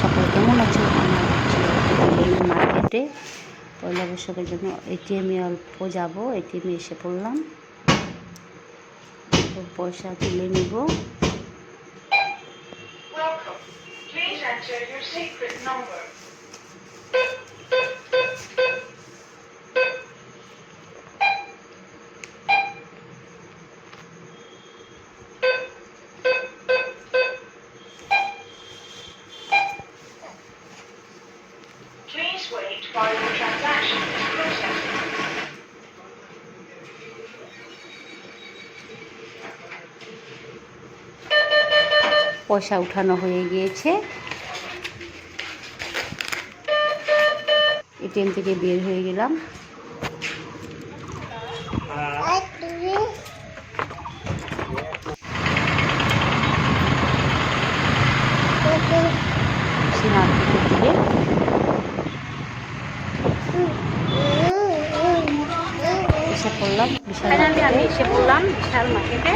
সকাল কেমন আছো? আমরা মার্কেটে পয়লা বৈশাখের জন্য এটিএমে অল্প যাব, এটিএমে এসে পড়লাম, পয়সা তুলে নিব। Please wait while your transaction is processing. পয়সা উঠানো হয়ে গিয়েছে, এটিএম থেকে বের হয়ে গেলাম। এসে পড়লাম বিশাল মার্কেটে।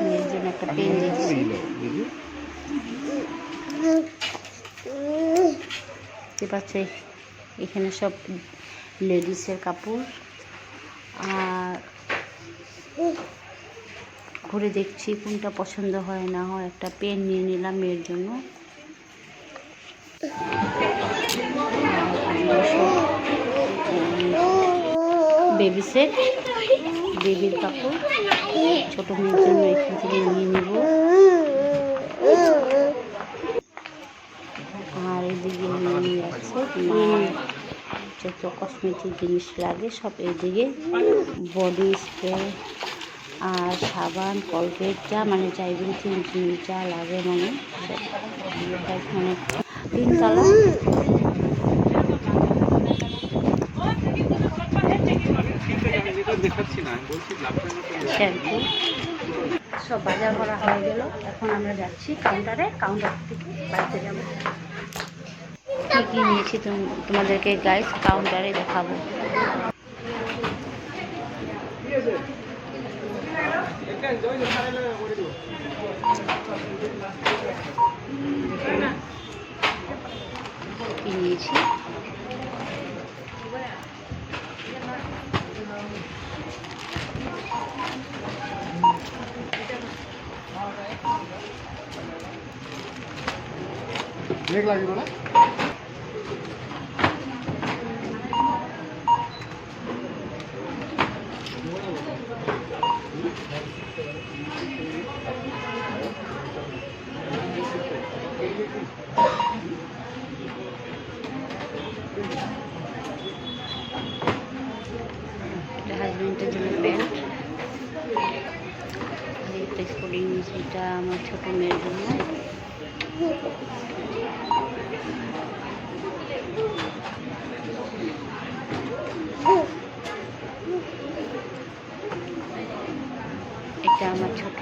মেয়ের জন্য একটা পেন দিয়েছি। দেখতে পাচ্ছে এখানে সব লেডিসের কাপড়, আর ঘুরে দেখছি কোনটা পছন্দ হয় না হয়। একটা পেন নিয়ে নিলাম মেয়ের জন্য। বেবি সেট, বেবির কাপড় ছোট মেয়ের জন্য এখান থেকে নিয়ে নিব। আর এদিকে আছে যত কসমেটিক জিনিস লাগে সব এদিকে, বডি স্প্রে আর সাবান, কলগেট, যা মানে যা এভরিথিং যা লাগে মানে সব মানে পিঙ্ক কালার শ্যাম্পু সব বাজার করা হয়ে গেল। এখন আমরা যাচ্ছি কাউন্টারে, কাউন্টার থেকে বাড়িতে যাব। কী কী নিয়েছি তোমাদেরকে গাইস কাউন্টারে দেখাবো। কী নিয়েছি ব্রেক লাগিব না? এটা হাজবেন্ডের জন্য প্যান্ট, আর একটা স্পোর্টিং, এটা আমার ছোটো মেয়ের জন্য। এটা আমার ছোট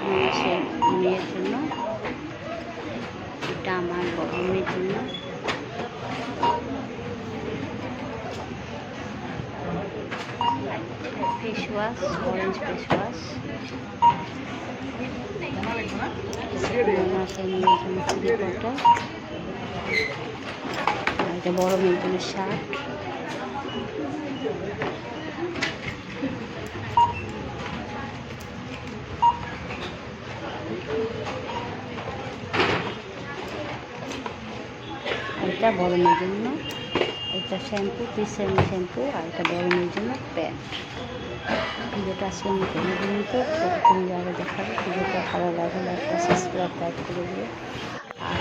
মেয়ের জন্য, এটা আমার বড় মেয়ের জন্য। Face wash, orange face wash. এটা বড় মেয়ের জন্য শার্ট। এটা বড় মেয়ের জন্য, এটা শ্যাম্পু, পিসের শ্যাম্পু, আর এটা বড় মেয়ের জন্য প্যান্ট। ভিডিওটা আজকে আমি কোনো দিনকে তুমি যারা দেখাবো, ভিডিওটা ভালো লাগলে একটা সাবস্ক্রাইব করে দিও। আর